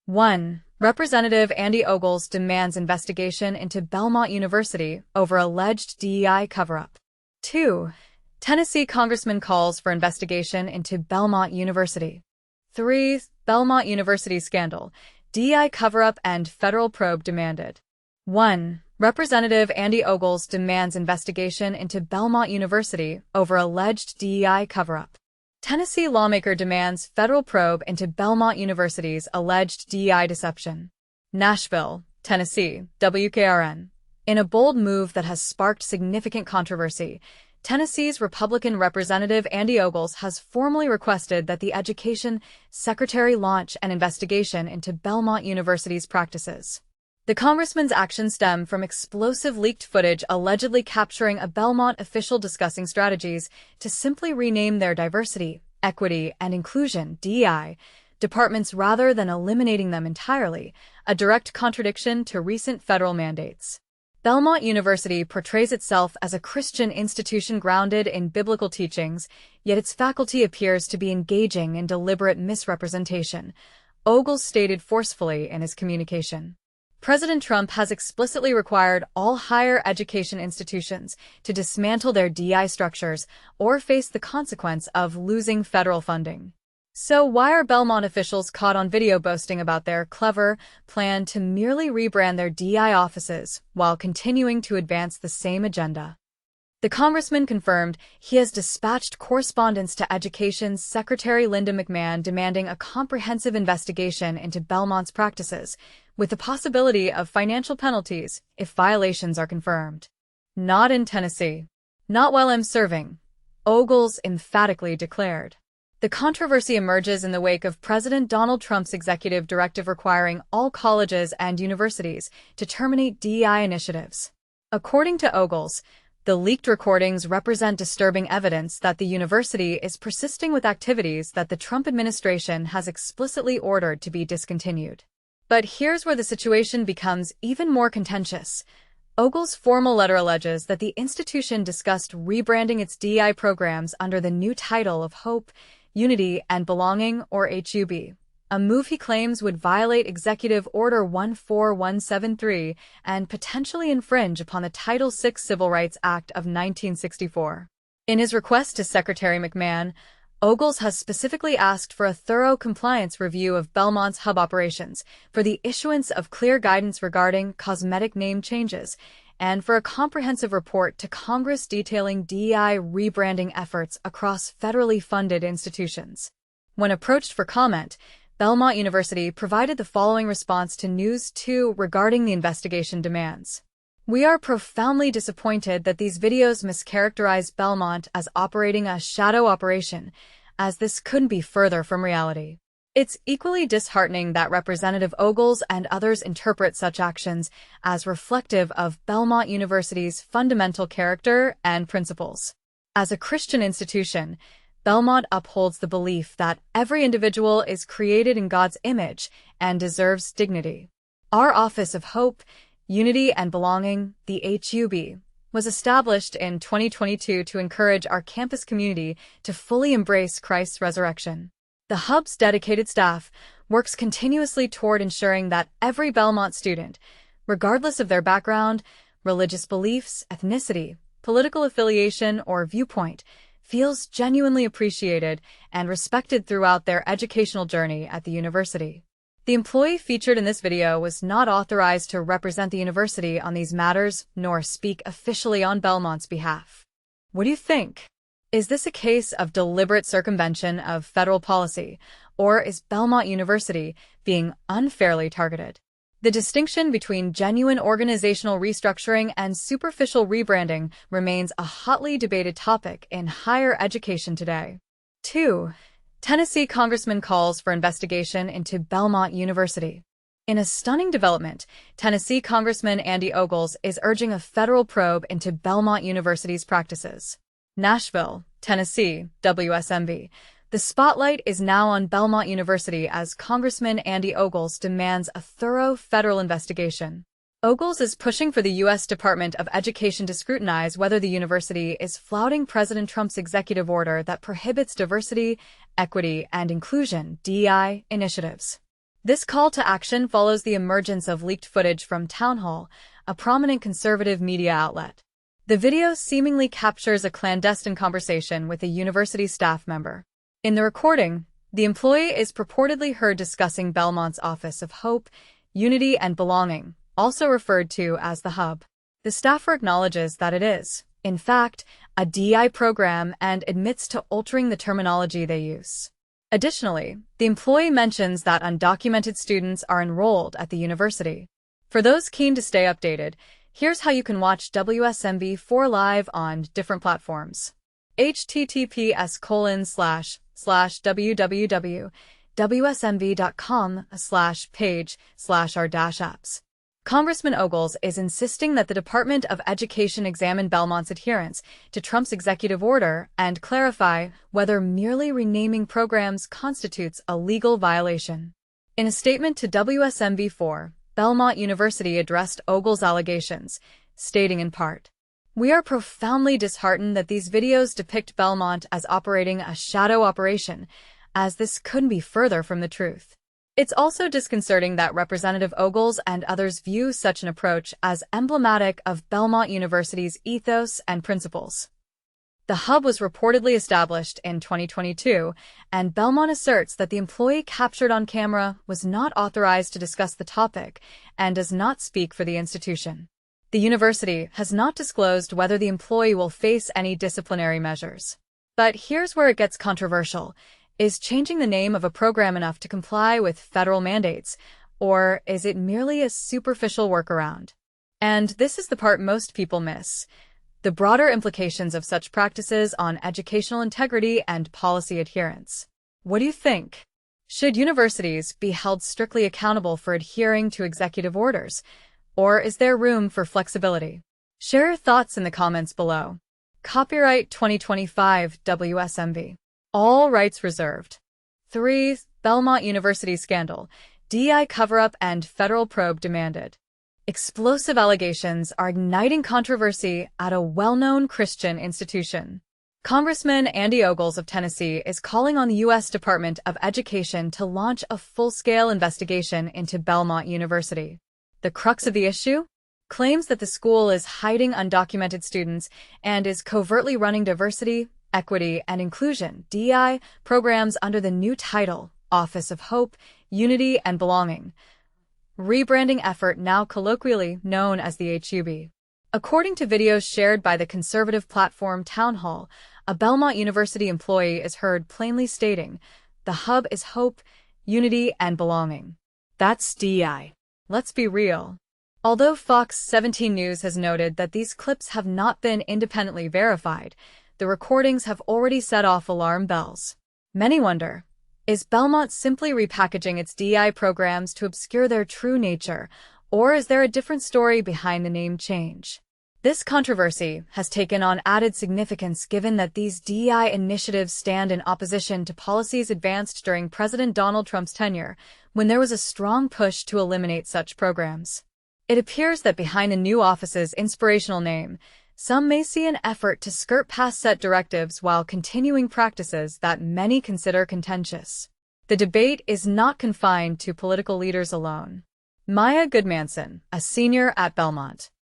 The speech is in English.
1. Representative Andy Ogles demands investigation into Belmont University over alleged DEI cover-up. 2. Tennessee Congressman calls for investigation into Belmont University. 3. Belmont University scandal, DEI cover-up and federal probe demanded. 1. Representative Andy Ogles demands investigation into Belmont University over alleged DEI cover-up. Tennessee lawmaker demands federal probe into Belmont University's alleged DEI deception. Nashville, Tennessee, WKRN. In a bold move that has sparked significant controversy, Tennessee's Republican Representative Andy Ogles has formally requested that the Education Secretary launch an investigation into Belmont University's practices. The congressman's actions stem from explosive leaked footage allegedly capturing a Belmont official discussing strategies to simply rename their diversity, equity, and inclusion (DEI) departments rather than eliminating them entirely, a direct contradiction to recent federal mandates. Belmont University portrays itself as a Christian institution grounded in biblical teachings, yet its faculty appears to be engaging in deliberate misrepresentation, Ogles stated forcefully in his communication. President Trump has explicitly required all higher education institutions to dismantle their DEI structures or face the consequence of losing federal funding. So why are Belmont officials caught on video boasting about their clever plan to merely rebrand their DEI offices while continuing to advance the same agenda? The congressman confirmed he has dispatched correspondence to Education Secretary Linda McMahon demanding a comprehensive investigation into Belmont's practices, with the possibility of financial penalties if violations are confirmed. Not in Tennessee. Not while I'm serving, Ogles emphatically declared. The controversy emerges in the wake of President Donald Trump's executive directive requiring all colleges and universities to terminate DEI initiatives. According to Ogles, the leaked recordings represent disturbing evidence that the university is persisting with activities that the Trump administration has explicitly ordered to be discontinued. But here's where the situation becomes even more contentious. Ogles' formal letter alleges that the institution discussed rebranding its DEI programs under the new title of Hope, Unity, and Belonging, or HUB, a move he claims would violate Executive Order 14173 and potentially infringe upon the Title VI Civil Rights Act of 1964. In his request to Secretary McMahon, Ogles has specifically asked for a thorough compliance review of Belmont's hub operations, for the issuance of clear guidance regarding cosmetic name changes, and for a comprehensive report to Congress detailing DEI rebranding efforts across federally funded institutions. When approached for comment, Belmont University provided the following response to News 2 regarding the investigation demands. We are profoundly disappointed that these videos mischaracterize Belmont as operating a shadow operation, as this couldn't be further from reality. It's equally disheartening that Representative Ogles and others interpret such actions as reflective of Belmont University's fundamental character and principles. As a Christian institution, Belmont upholds the belief that every individual is created in God's image and deserves dignity. Our Office of Hope, Unity, and Belonging, the HUB, was established in 2022 to encourage our campus community to fully embrace Christ's resurrection. The Hub's dedicated staff works continuously toward ensuring that every Belmont student, regardless of their background, religious beliefs, ethnicity, political affiliation, or viewpoint, feels genuinely appreciated and respected throughout their educational journey at the university. The employee featured in this video was not authorized to represent the university on these matters nor speak officially on Belmont's behalf. What do you think? Is this a case of deliberate circumvention of federal policy, or is Belmont University being unfairly targeted? The distinction between genuine organizational restructuring and superficial rebranding remains a hotly debated topic in higher education today. 2. Tennessee Congressman calls for investigation into Belmont University. In a stunning development, Tennessee Congressman Andy Ogles is urging a federal probe into Belmont University's practices. Nashville, Tennessee, WSMV. The spotlight is now on Belmont University as Congressman Andy Ogles demands a thorough federal investigation. Ogles is pushing for the U.S. Department of Education to scrutinize whether the university is flouting President Trump's executive order that prohibits diversity, equity, and inclusion (DEI) initiatives. This call to action follows the emergence of leaked footage from Town Hall, a prominent conservative media outlet. The video seemingly captures a clandestine conversation with a university staff member. In the recording, the employee is purportedly heard discussing Belmont's Office of Hope, Unity, and Belonging, also referred to as the Hub. The staffer acknowledges that it is, in fact, a DEI program and admits to altering the terminology they use. Additionally, the employee mentions that undocumented students are enrolled at the university. For those keen to stay updated, here's how you can watch WSMV4 live on different platforms. https://www.wsmv.com/page/r-apps. Congressman Ogles is insisting that the Department of Education examine Belmont's adherence to Trump's executive order and clarify whether merely renaming programs constitutes a legal violation. In a statement to WSMV4, Belmont University addressed Ogles' allegations, stating in part, "We are profoundly disheartened that these videos depict Belmont as operating a shadow operation, as this couldn't be further from the truth. It's also disconcerting that Representative Ogles and others view such an approach as emblematic of Belmont University's ethos and principles." The hub was reportedly established in 2022, and Belmont asserts that the employee captured on camera was not authorized to discuss the topic and does not speak for the institution. The university has not disclosed whether the employee will face any disciplinary measures. But here's where it gets controversial. Is changing the name of a program enough to comply with federal mandates, or is it merely a superficial workaround? And this is the part most people miss: the broader implications of such practices on educational integrity and policy adherence. What do you think? Should universities be held strictly accountable for adhering to executive orders, or is there room for flexibility? Share your thoughts in the comments below. Copyright 2025 WSMV. All rights reserved. 3. Belmont University scandal. DEI cover-up and federal probe demanded. Explosive allegations are igniting controversy at a well-known Christian institution. Congressman Andy Ogles of Tennessee is calling on the U.S. Department of Education to launch a full-scale investigation into Belmont University. The crux of the issue? Claims that the school is hiding undocumented students and is covertly running diversity, equity, and inclusion (DEI) programs under the new title, Office of Hope, Unity, and Belonging. Rebranding effort now colloquially known as the HUB. According to videos shared by the conservative platform Town Hall, a Belmont University employee is heard plainly stating, "The hub is hope, unity, and belonging." That's DEI. Let's be real. Although Fox 17 News has noted that these clips have not been independently verified, the recordings have already set off alarm bells. Many wonder, is Belmont simply repackaging its DEI programs to obscure their true nature, or is there a different story behind the name change? This controversy has taken on added significance given that these DEI initiatives stand in opposition to policies advanced during President Donald Trump's tenure, when there was a strong push to eliminate such programs. It appears that behind the new office's inspirational name, some may see an effort to skirt past set directives while continuing practices that many consider contentious. The debate is not confined to political leaders alone. Maya Goodmanson, a senior at Belmont,